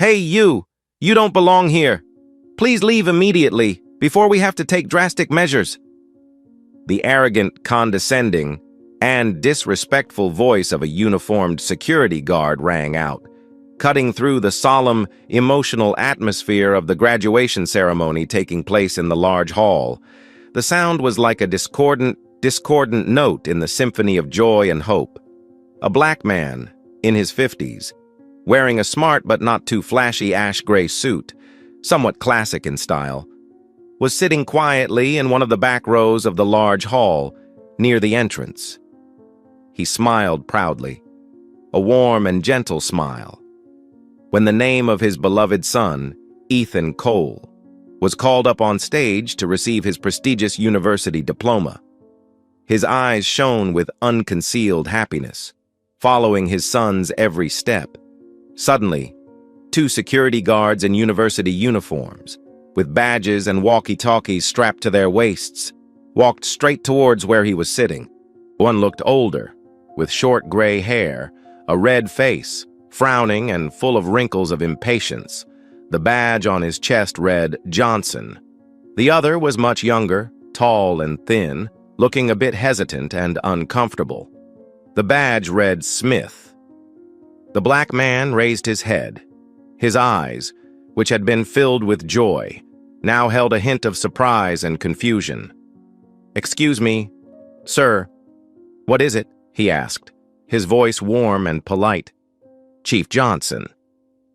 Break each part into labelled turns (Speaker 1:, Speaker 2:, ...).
Speaker 1: Hey, you! You don't belong here. Please leave immediately, before we have to take drastic measures. The arrogant, condescending, and disrespectful voice of a uniformed security guard rang out, cutting through the solemn, emotional atmosphere of the graduation ceremony taking place in the large hall. The sound was like a discordant note in the symphony of joy and hope. A black man, in his 50s, wearing a smart but not too flashy ash-gray suit, somewhat classic in style, was sitting quietly in one of the back rows of the large hall, near the entrance. He smiled proudly, a warm and gentle smile, when the name of his beloved son, Ethan Cole, was called up on stage to receive his prestigious university diploma. His eyes shone with unconcealed happiness, following his son's every step. Suddenly, two security guards in university uniforms, with badges and walkie-talkies strapped to their waists, walked straight towards where he was sitting. One looked older, with short gray hair, a red face, frowning and full of wrinkles of impatience. The badge on his chest read Johnson. The other was much younger, tall and thin, looking a bit hesitant and uncomfortable. The badge read Smith. The black man raised his head. His eyes, which had been filled with joy, now held a hint of surprise and confusion. "Excuse me, sir, what is it?" he asked, his voice warm and polite. Chief Johnson,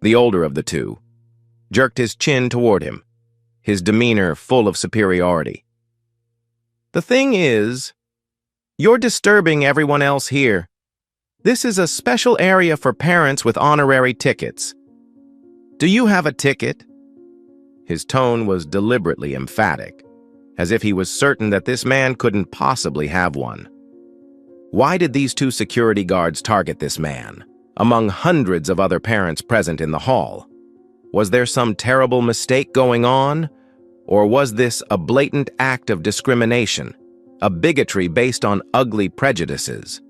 Speaker 1: the older of the two, jerked his chin toward him, his demeanor full of superiority. "The thing is, you're disturbing everyone else here. This is a special area for parents with honorary tickets. Do you have a ticket?" His tone was deliberately emphatic, as if he was certain that this man couldn't possibly have one. Why did these two security guards target this man, among hundreds of other parents present in the hall? Was there some terrible mistake going on? Or was this a blatant act of discrimination, a bigotry based on ugly prejudices?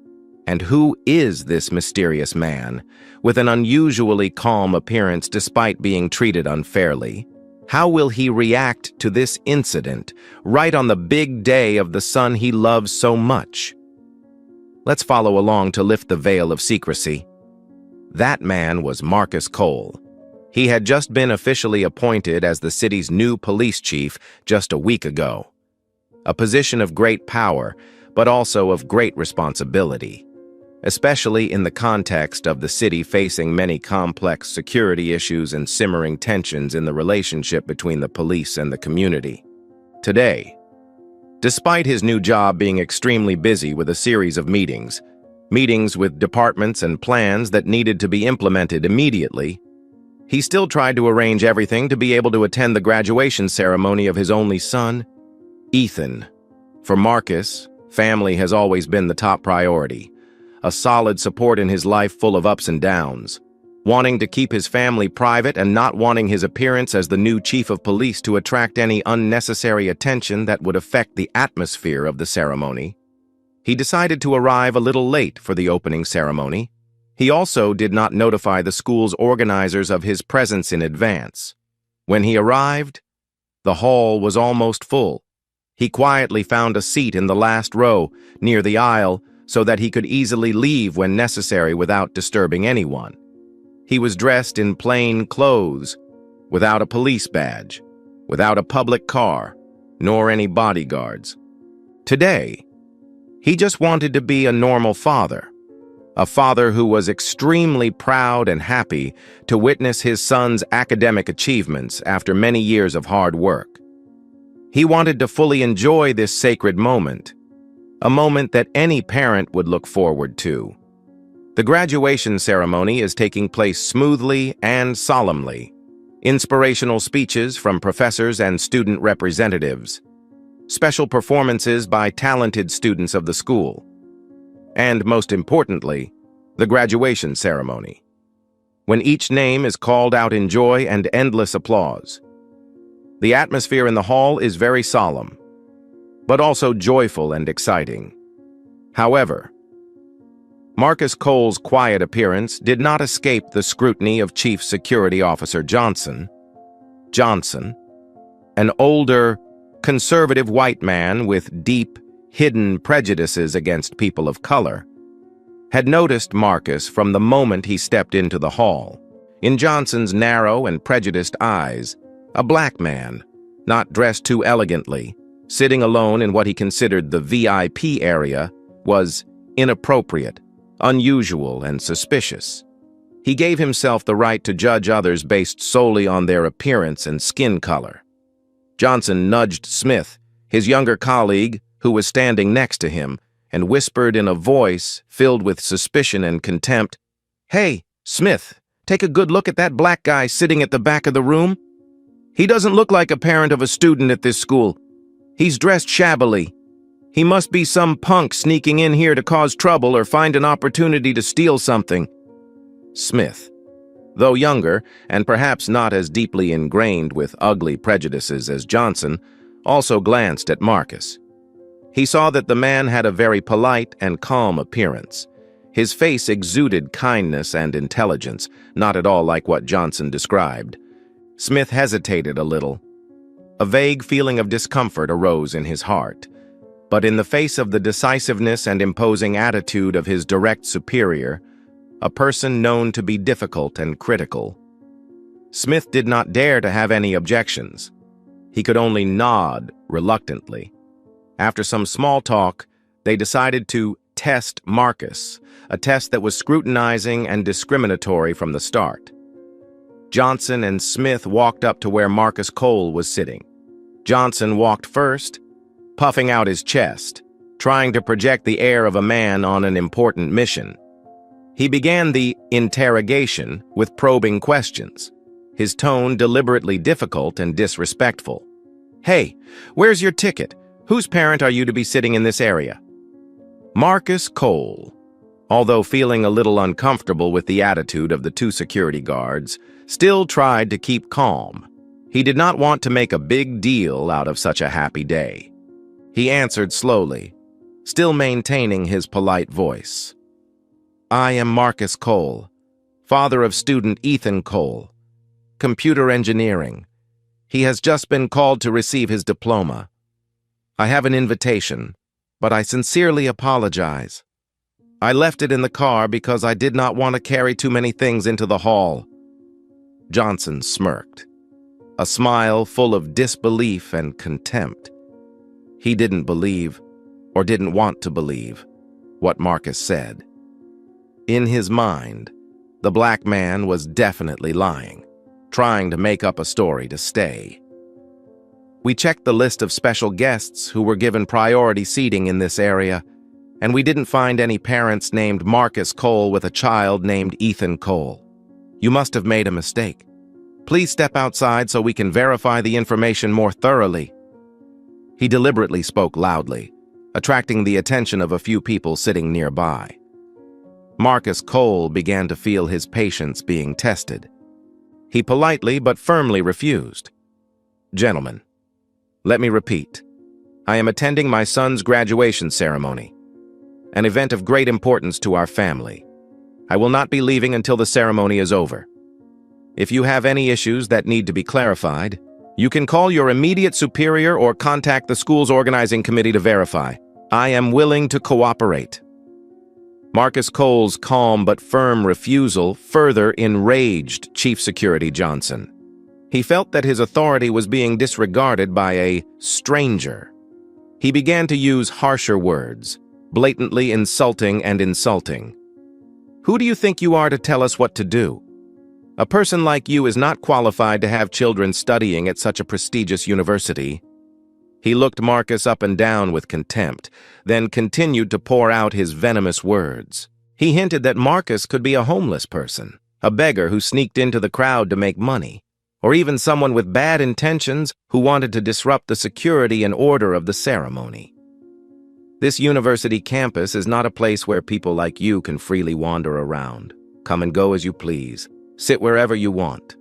Speaker 1: And who is this mysterious man, with an unusually calm appearance despite being treated unfairly? How will he react to this incident, right on the big day of the son he loves so much? Let's follow along to lift the veil of secrecy. That man was Marcus Cole. He had just been officially appointed as the city's new police chief just a week ago. A position of great power, but also of great responsibility, especially in the context of the city facing many complex security issues and simmering tensions in the relationship between the police and the community. Today, despite his new job being extremely busy with a series of meetings with departments and plans that needed to be implemented immediately, he still tried to arrange everything to be able to attend the graduation ceremony of his only son, Ethan. For Marcus, family has always been the top priority, a solid support in his life full of ups and downs, wanting to keep his family private and not wanting his appearance as the new chief of police to attract any unnecessary attention that would affect the atmosphere of the ceremony. He decided to arrive a little late for the opening ceremony. He also did not notify the school's organizers of his presence in advance. When he arrived, the hall was almost full. He quietly found a seat in the last row, near the aisle, so that he could easily leave when necessary without disturbing anyone. He was dressed in plain clothes, without a police badge, without a public car, nor any bodyguards. Today, he just wanted to be a normal father, a father who was extremely proud and happy to witness his son's academic achievements after many years of hard work. He wanted to fully enjoy this sacred moment, a moment that any parent would look forward to. The graduation ceremony is taking place smoothly and solemnly. Inspirational speeches from professors and student representatives, special performances by talented students of the school, and most importantly, the graduation ceremony, when each name is called out in joy and endless applause. The atmosphere in the hall is very solemn, but also joyful and exciting. However, Marcus Cole's quiet appearance did not escape the scrutiny of Chief Security Officer Johnson. Johnson, an older, conservative white man with deep, hidden prejudices against people of color, had noticed Marcus from the moment he stepped into the hall. In Johnson's narrow and prejudiced eyes, a black man, not dressed too elegantly, sitting alone in what he considered the VIP area, was inappropriate, unusual, and suspicious. He gave himself the right to judge others based solely on their appearance and skin color. Johnson nudged Smith, his younger colleague, who was standing next to him, and whispered in a voice filled with suspicion and contempt, "Hey, Smith, take a good look at that black guy sitting at the back of the room. He doesn't look like a parent of a student at this school. He's dressed shabbily. He must be some punk sneaking in here to cause trouble or find an opportunity to steal something." Smith, though younger and perhaps not as deeply ingrained with ugly prejudices as Johnson, also glanced at Marcus. He saw that the man had a very polite and calm appearance. His face exuded kindness and intelligence, not at all like what Johnson described. Smith hesitated a little. A vague feeling of discomfort arose in his heart. But in the face of the decisiveness and imposing attitude of his direct superior, a person known to be difficult and critical, Smith did not dare to have any objections. He could only nod reluctantly. After some small talk, they decided to test Marcus, a test that was scrutinizing and discriminatory from the start. Johnson and Smith walked up to where Marcus Cole was sitting. Johnson walked first, puffing out his chest, trying to project the air of a man on an important mission. He began the interrogation with probing questions, his tone deliberately difficult and disrespectful. "Hey, where's your ticket? Whose parent are you to be sitting in this area?" Marcus Cole, although feeling a little uncomfortable with the attitude of the two security guards, still tried to keep calm. He did not want to make a big deal out of such a happy day. He answered slowly, still maintaining his polite voice. "I am Marcus Cole, father of student Ethan Cole, computer engineering. He has just been called to receive his diploma. I have an invitation, but I sincerely apologize. I left it in the car because I did not want to carry too many things into the hall." Johnson smirked, a smile full of disbelief and contempt. He didn't believe, or didn't want to believe, what Marcus said. In his mind, the black man was definitely lying, trying to make up a story to stay. "We checked the list of special guests who were given priority seating in this area, and we didn't find any parents named Marcus Cole with a child named Ethan Cole. You must have made a mistake. Please step outside so we can verify the information more thoroughly." He deliberately spoke loudly, attracting the attention of a few people sitting nearby. Marcus Cole began to feel his patience being tested. He politely but firmly refused. "Gentlemen, let me repeat. I am attending my son's graduation ceremony, an event of great importance to our family. I will not be leaving until the ceremony is over. If you have any issues that need to be clarified, you can call your immediate superior or contact the school's organizing committee to verify. I am willing to cooperate." Marcus Cole's calm but firm refusal further enraged Chief Security Johnson. He felt that his authority was being disregarded by a stranger. He began to use harsher words, blatantly insulting and insulting. "Who do you think you are to tell us what to do? A person like you is not qualified to have children studying at such a prestigious university." He looked Marcus up and down with contempt, then continued to pour out his venomous words. He hinted that Marcus could be a homeless person, a beggar who sneaked into the crowd to make money, or even someone with bad intentions who wanted to disrupt the security and order of the ceremony. "This university campus is not a place where people like you can freely wander around. Come and go as you please. Sit wherever you want.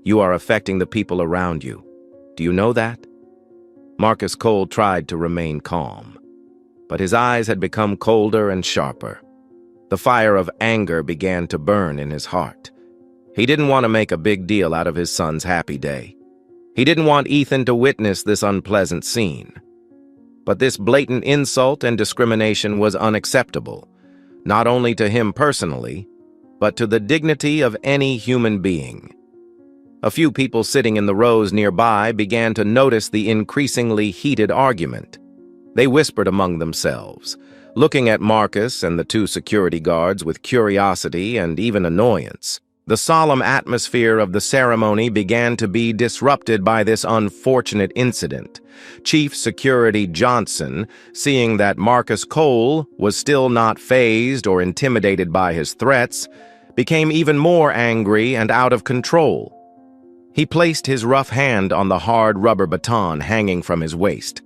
Speaker 1: You are affecting the people around you. Do you know that?" Marcus Cole tried to remain calm, but his eyes had become colder and sharper. The fire of anger began to burn in his heart. He didn't want to make a big deal out of his son's happy day. He didn't want Ethan to witness this unpleasant scene. But this blatant insult and discrimination was unacceptable, not only to him personally, but to the dignity of any human being. A few people sitting in the rows nearby began to notice the increasingly heated argument. They whispered among themselves, looking at Marcus and the two security guards with curiosity and even annoyance. The solemn atmosphere of the ceremony began to be disrupted by this unfortunate incident. Chief Security Johnson, seeing that Marcus Cole was still not fazed or intimidated by his threats, became even more angry and out of control. He placed his rough hand on the hard rubber baton hanging from his waist,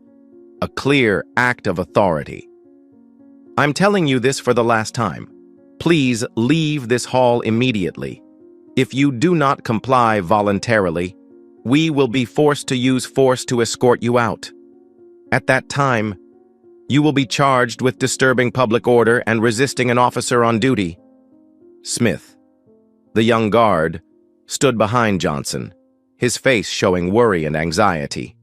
Speaker 1: a clear act of authority. "I'm telling you this for the last time. Please leave this hall immediately. If you do not comply voluntarily, we will be forced to use force to escort you out. At that time, you will be charged with disturbing public order and resisting an officer on duty." Smith, the young guard, stood behind Johnson, his face showing worry and anxiety.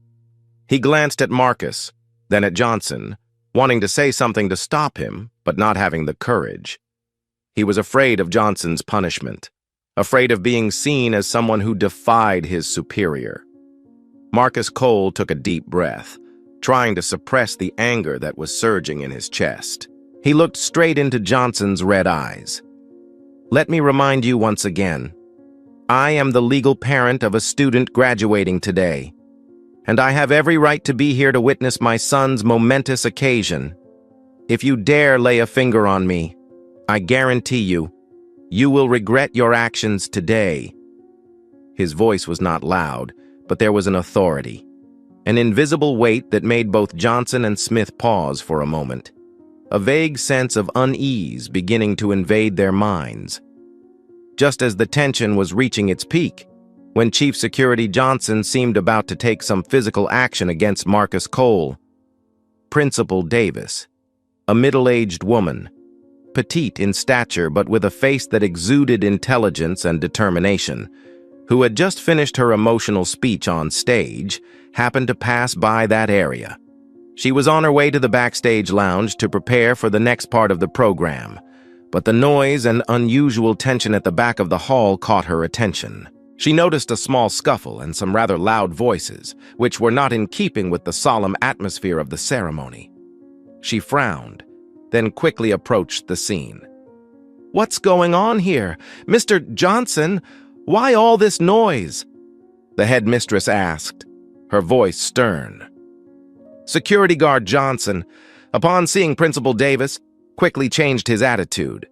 Speaker 1: He glanced at Marcus, then at Johnson, wanting to say something to stop him, but not having the courage. He was afraid of Johnson's punishment, afraid of being seen as someone who defied his superior. Marcus Cole took a deep breath, trying to suppress the anger that was surging in his chest. He looked straight into Johnson's red eyes. "Let me remind you once again, I am the legal parent of a student graduating today, and I have every right to be here to witness my son's momentous occasion. If you dare lay a finger on me, I guarantee you will regret your actions today." His voice was not loud, but there was an authority, an invisible weight that made both Johnson and Smith pause for a moment, a vague sense of unease beginning to invade their minds. Just as the tension was reaching its peak, when Chief Security Johnson seemed about to take some physical action against Marcus Cole, Principal Davis, a middle-aged woman, petite in stature but with a face that exuded intelligence and determination, who had just finished her emotional speech on stage, happened to pass by that area. She was on her way to the backstage lounge to prepare for the next part of the program, but the noise and unusual tension at the back of the hall caught her attention. She noticed a small scuffle and some rather loud voices, which were not in keeping with the solemn atmosphere of the ceremony. She frowned, then quickly approached the scene. "What's going on here? Mr. Johnson, why all this noise?" the headmistress asked, her voice stern. Security guard Johnson, upon seeing Principal Davis, quickly changed his attitude.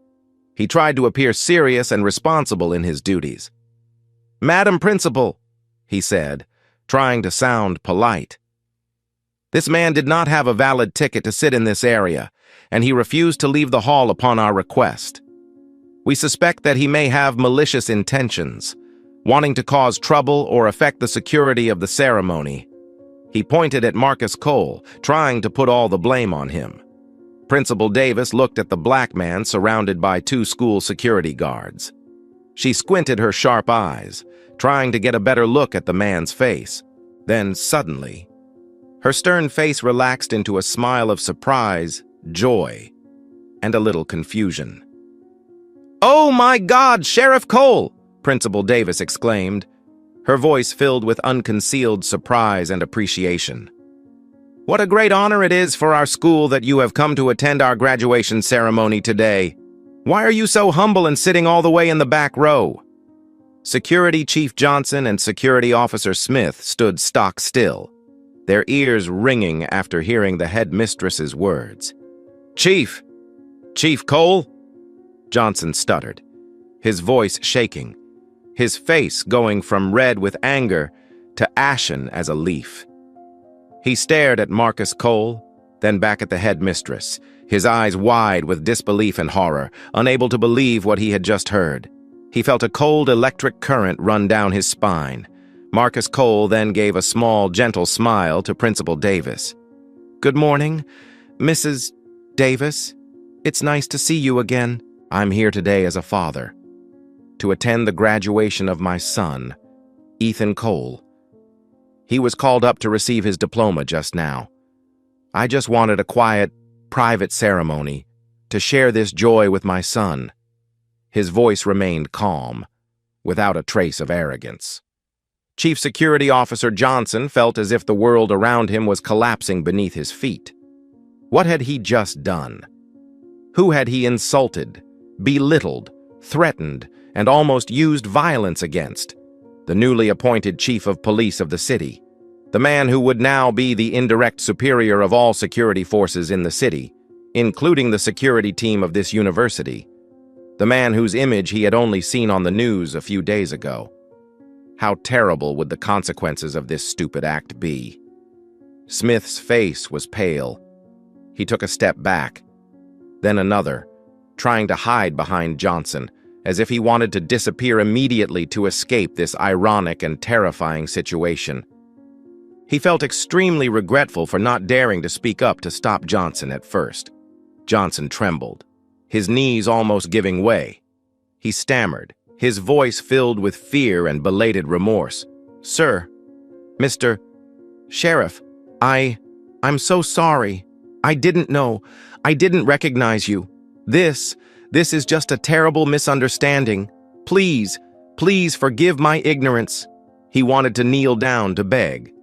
Speaker 1: He tried to appear serious and responsible in his duties. "Madam Principal," he said, trying to sound polite. "This man did not have a valid ticket to sit in this area, and he refused to leave the hall upon our request. We suspect that he may have malicious intentions, wanting to cause trouble or affect the security of the ceremony." He pointed at Marcus Cole, trying to put all the blame on him. Principal Davis looked at the black man surrounded by two school security guards. She squinted her sharp eyes, trying to get a better look at the man's face. Then, suddenly, her stern face relaxed into a smile of surprise, joy, and a little confusion. "Oh my God, Sheriff Cole!" Principal Davis exclaimed, her voice filled with unconcealed surprise and appreciation. "What a great honor it is for our school that you have come to attend our graduation ceremony today. Why are you so humble and sitting all the way in the back row?" Security Chief Johnson and Security Officer Smith stood stock still, their ears ringing after hearing the headmistress's words. Chief Cole?" Johnson stuttered, his voice shaking, his face going from red with anger to ashen as a leaf. He stared at Marcus Cole, then back at the headmistress, his eyes wide with disbelief and horror, unable to believe what he had just heard. He felt a cold electric current run down his spine. Marcus Cole then gave a small, gentle smile to Principal Davis. "Good morning, Mrs. Davis. It's nice to see you again." I'm here today as a father, to attend the graduation of my son, Ethan Cole. He was called up to receive his diploma just now. I just wanted a quiet, private ceremony to share this joy with my son. His voice remained calm, without a trace of arrogance. Chief Security Officer Johnson felt as if the world around him was collapsing beneath his feet. What had he just done? Who had he insulted, belittled, threatened, and almost used violence against? The newly appointed chief of police of the city, the man who would now be the indirect superior of all security forces in the city, including the security team of this university, the man whose image he had only seen on the news a few days ago. How terrible would the consequences of this stupid act be? Smith's face was pale. He took a step back, then another, trying to hide behind Johnson, as if he wanted to disappear immediately to escape this ironic and terrifying situation. He felt extremely regretful for not daring to speak up to stop Johnson at first. Johnson trembled, his knees almost giving way. He stammered, his voice filled with fear and belated remorse. "Sir, Mr. Sheriff, I'm so sorry. I didn't know. I didn't recognize you. This is just a terrible misunderstanding. Please forgive my ignorance." He wanted to kneel down to beg,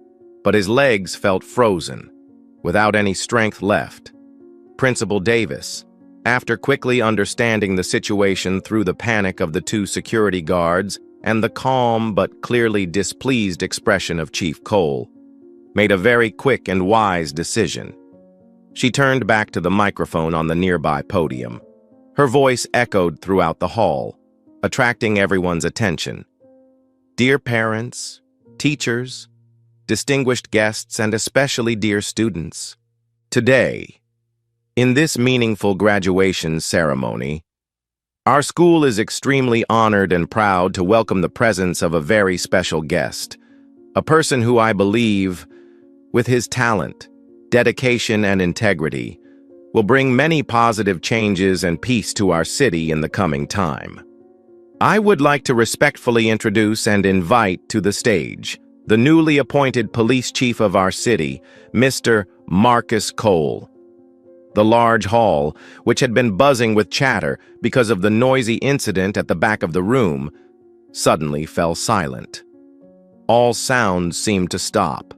Speaker 1: but his legs felt frozen, without any strength left. Principal Davis, after quickly understanding the situation through the panic of the two security guards and the calm but clearly displeased expression of Chief Cole, made a very quick and wise decision. She turned back to the microphone on the nearby podium. Her voice echoed throughout the hall, attracting everyone's attention. "Dear parents, teachers, distinguished guests, and especially dear students, today, in this meaningful graduation ceremony, our school is extremely honored and proud to welcome the presence of a very special guest, a person who I believe, with his talent, dedication, and integrity, will bring many positive changes and peace to our city in the coming time. I would like to respectfully introduce and invite to the stage the newly appointed police chief of our city, Mr. Marcus Cole." The large hall, which had been buzzing with chatter because of the noisy incident at the back of the room, suddenly fell silent. All sounds seemed to stop.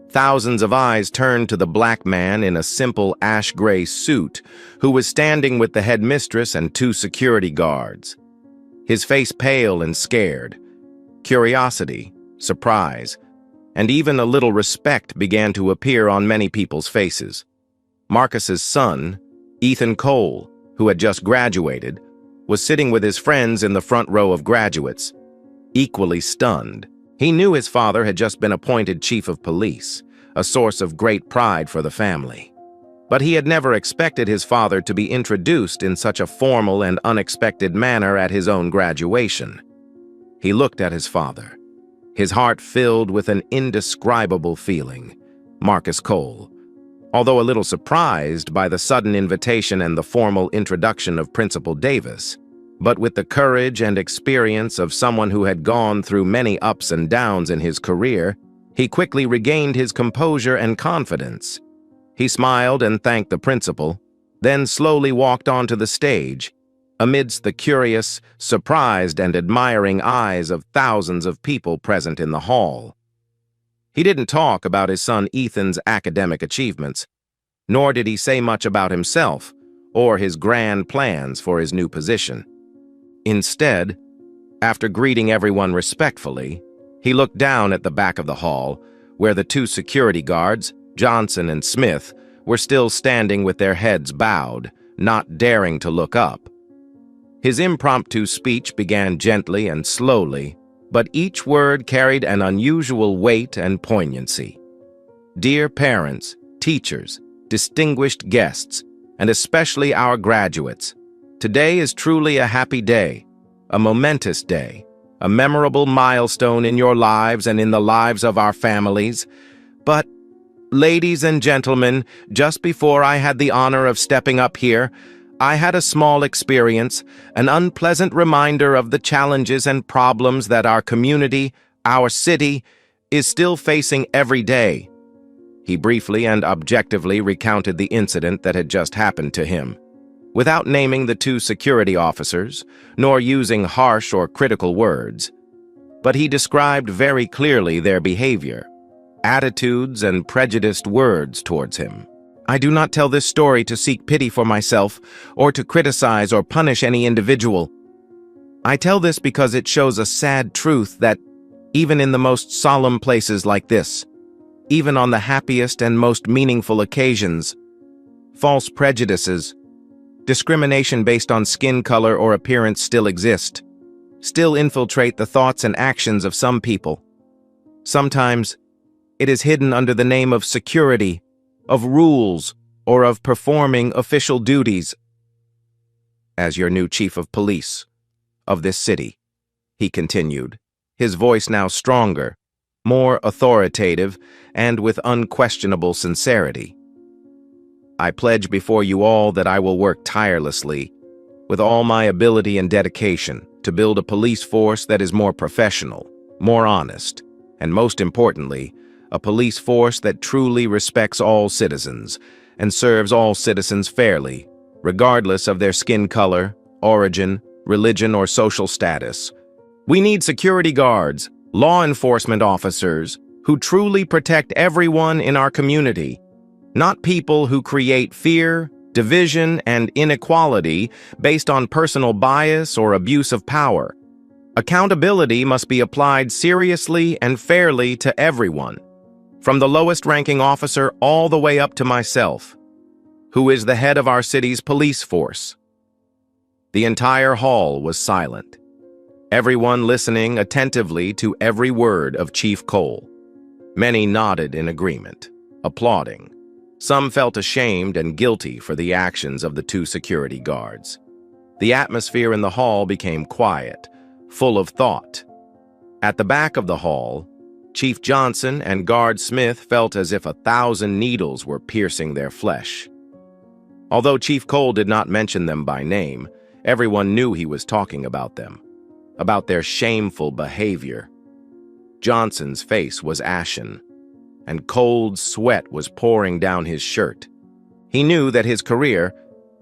Speaker 1: Thousands of eyes turned to the black man in a simple ash-gray suit who was standing with the headmistress and two security guards. His face pale and scared. Curiosity, surprise, and even a little respect began to appear on many people's faces. Marcus's son, Ethan Cole, who had just graduated, was sitting with his friends in the front row of graduates, equally stunned. He knew his father had just been appointed chief of police, a source of great pride for the family. But he had never expected his father to be introduced in such a formal and unexpected manner at his own graduation. He looked at his father, his heart filled with an indescribable feeling. Marcus Cole, although a little surprised by the sudden invitation and the formal introduction of Principal Davis, but with the courage and experience of someone who had gone through many ups and downs in his career, he quickly regained his composure and confidence. He smiled and thanked the principal, then slowly walked onto the stage, amidst the curious, surprised, and admiring eyes of thousands of people present in the hall. He didn't talk about his son Ethan's academic achievements, nor did he say much about himself or his grand plans for his new position. Instead, after greeting everyone respectfully, he looked down at the back of the hall, where the two security guards, Johnson and Smith, were still standing with their heads bowed, not daring to look up. His impromptu speech began gently and slowly, but each word carried an unusual weight and poignancy. "Dear parents, teachers, distinguished guests, and especially our graduates, today is truly a happy day, a momentous day, a memorable milestone in your lives and in the lives of our families. But, ladies and gentlemen, just before I had the honor of stepping up here, I had a small experience, an unpleasant reminder of the challenges and problems that our community, our city, is still facing every day. He briefly and objectively recounted the incident that had just happened to him, without naming the two security officers, nor using harsh or critical words. But he described very clearly their behavior, attitudes, and prejudiced words towards him. I do not tell this story to seek pity for myself or to criticize or punish any individual. I tell this because it shows a sad truth that, even in the most solemn places like this, even on the happiest and most meaningful occasions, false prejudices, discrimination based on skin color or appearance still exist, still infiltrate the thoughts and actions of some people. Sometimes, it is hidden under the name of security, of rules, or of performing official duties. As your new chief of police of this city, he continued, his voice now stronger, more authoritative, and with unquestionable sincerity. I pledge before you all that I will work tirelessly, with all my ability and dedication, to build a police force that is more professional, more honest, and most importantly, a police force that truly respects all citizens and serves all citizens fairly, regardless of their skin color, origin, religion, or social status. We need security guards, law enforcement officers who truly protect everyone in our community, not people who create fear, division, and inequality based on personal bias or abuse of power. Accountability must be applied seriously and fairly to everyone, from the lowest-ranking officer all the way up to myself, who is the head of our city's police force. The entire hall was silent, everyone listening attentively to every word of Chief Cole. Many nodded in agreement, applauding. Some felt ashamed and guilty for the actions of the two security guards. The atmosphere in the hall became quiet, full of thought. At the back of the hall, Chief Johnson and Guard Smith felt as if 1,000 needles were piercing their flesh. Although Chief Cole did not mention them by name, everyone knew he was talking about them, about their shameful behavior. Johnson's face was ashen, and cold sweat was pouring down his shirt. He knew that his career,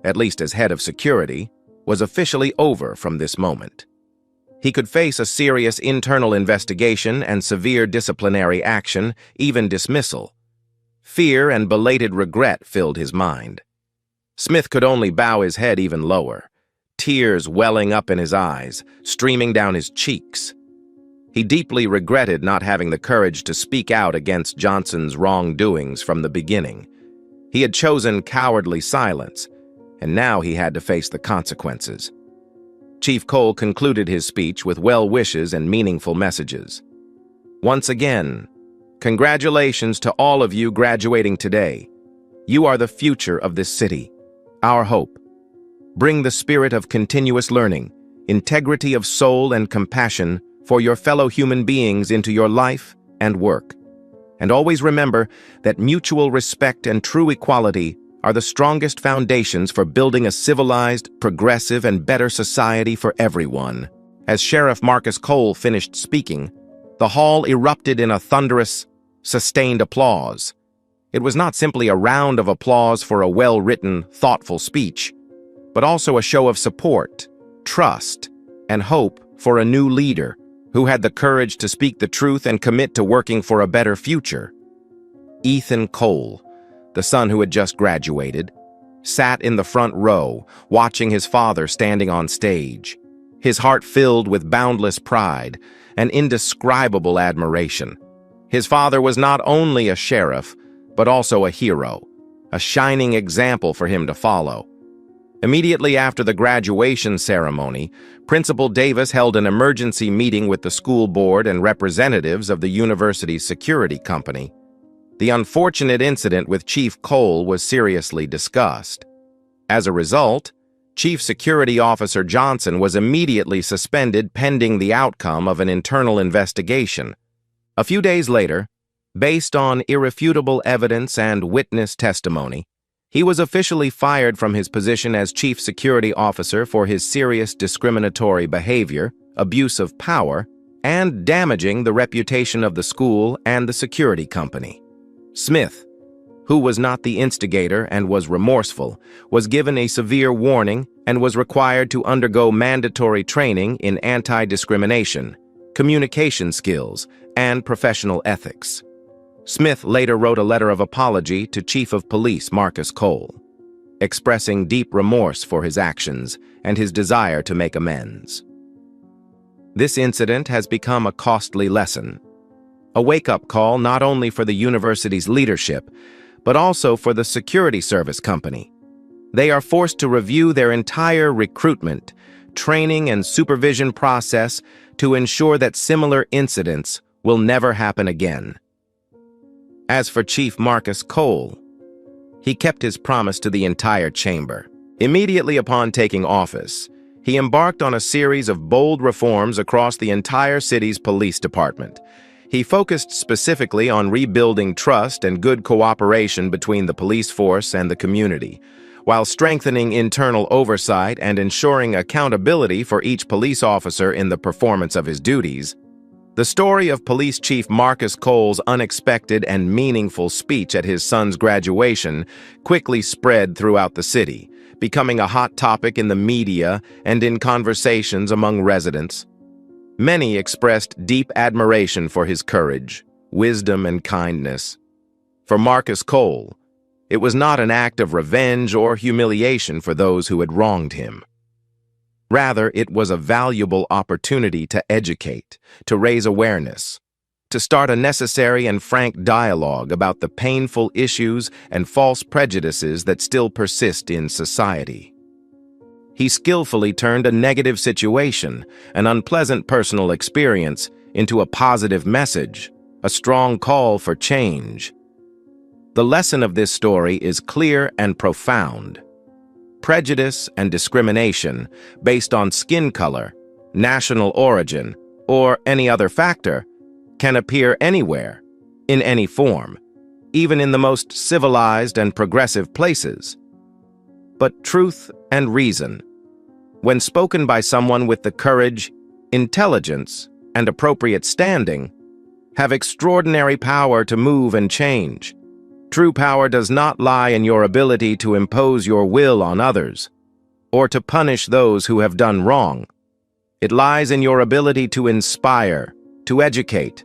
Speaker 1: at least as head of security, was officially over from this moment. He could face a serious internal investigation and severe disciplinary action, even dismissal. Fear and belated regret filled his mind. Smith could only bow his head even lower, tears welling up in his eyes, streaming down his cheeks. He deeply regretted not having the courage to speak out against Johnson's wrongdoings from the beginning. He had chosen cowardly silence, and now he had to face the consequences. Chief Cole concluded his speech with well wishes and meaningful messages. Once again, congratulations to all of you graduating today. You are the future of this city, our hope. Bring the spirit of continuous learning, integrity of soul, and compassion for your fellow human beings into your life and work. And always remember that mutual respect and true equality are the strongest foundations for building a civilized, progressive, and better society for everyone. As Sheriff Marcus Cole finished speaking, the hall erupted in a thunderous, sustained applause. It was not simply a round of applause for a well-written, thoughtful speech, but also a show of support, trust, and hope for a new leader who had the courage to speak the truth and commit to working for a better future. Ethan Cole, the son who had just graduated, sat in the front row, watching his father standing on stage, his heart filled with boundless pride and indescribable admiration. His father was not only a sheriff, but also a hero, a shining example for him to follow. Immediately after the graduation ceremony, Principal Davis held an emergency meeting with the school board and representatives of the university's security company. The unfortunate incident with Chief Cole was seriously discussed. As a result, Chief Security Officer Johnson was immediately suspended pending the outcome of an internal investigation. A few days later, based on irrefutable evidence and witness testimony, He was officially fired from his position as chief security officer for his serious discriminatory behavior, abuse of power, and damaging the reputation of the school and the security company. Smith, who was not the instigator and was remorseful, was given a severe warning and was required to undergo mandatory training in anti-discrimination, communication skills, and professional ethics. Smith later wrote a letter of apology to Chief of Police Marcus Cole, expressing deep remorse for his actions and his desire to make amends. This incident has become a costly lesson, a wake-up call not only for the university's leadership, but also for the security service company. They are forced to review their entire recruitment, training, and supervision process to ensure that similar incidents will never happen again. As for Chief Marcus Cole, he kept his promise to the entire chamber. Immediately upon taking office, he embarked on a series of bold reforms across the entire city's police department. He focused specifically on rebuilding trust and good cooperation between the police force and the community, while strengthening internal oversight and ensuring accountability for each police officer in the performance of his duties. The story of Police Chief Marcus Cole's unexpected and meaningful speech at his son's graduation quickly spread throughout the city, becoming a hot topic in the media and in conversations among residents. Many expressed deep admiration for his courage, wisdom, and kindness. For Marcus Cole, it was not an act of revenge or humiliation for those who had wronged him. Rather, it was a valuable opportunity to educate, to raise awareness, to start a necessary and frank dialogue about the painful issues and false prejudices that still persist in society. He skillfully turned a negative situation, an unpleasant personal experience, into a positive message, a strong call for change. The lesson of this story is clear and profound. Prejudice and discrimination based on skin color, national origin, or any other factor can appear anywhere, in any form, even in the most civilized and progressive places. But truth and reason, when spoken by someone with the courage, intelligence, and appropriate standing, have extraordinary power to move and change. True power does not lie in your ability to impose your will on others, or to punish those who have done wrong. It lies in your ability to inspire, to educate,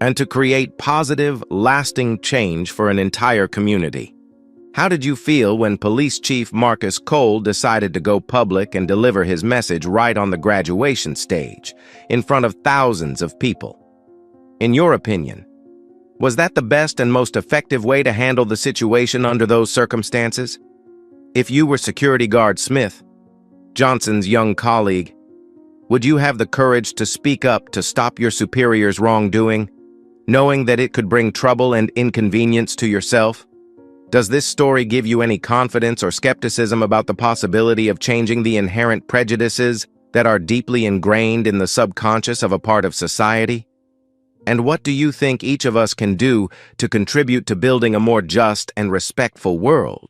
Speaker 1: and to create positive, lasting change for an entire community. How did you feel when Police Chief Marcus Cole decided to go public and deliver his message right on the graduation stage, in front of thousands of people? In your opinion, was that the best and most effective way to handle the situation under those circumstances? If you were security guard Smith, Johnson's young colleague, would you have the courage to speak up to stop your superior's wrongdoing, knowing that it could bring trouble and inconvenience to yourself? Does this story give you any confidence or skepticism about the possibility of changing the inherent prejudices that are deeply ingrained in the subconscious of a part of society? And what do you think each of us can do to contribute to building a more just and respectful world?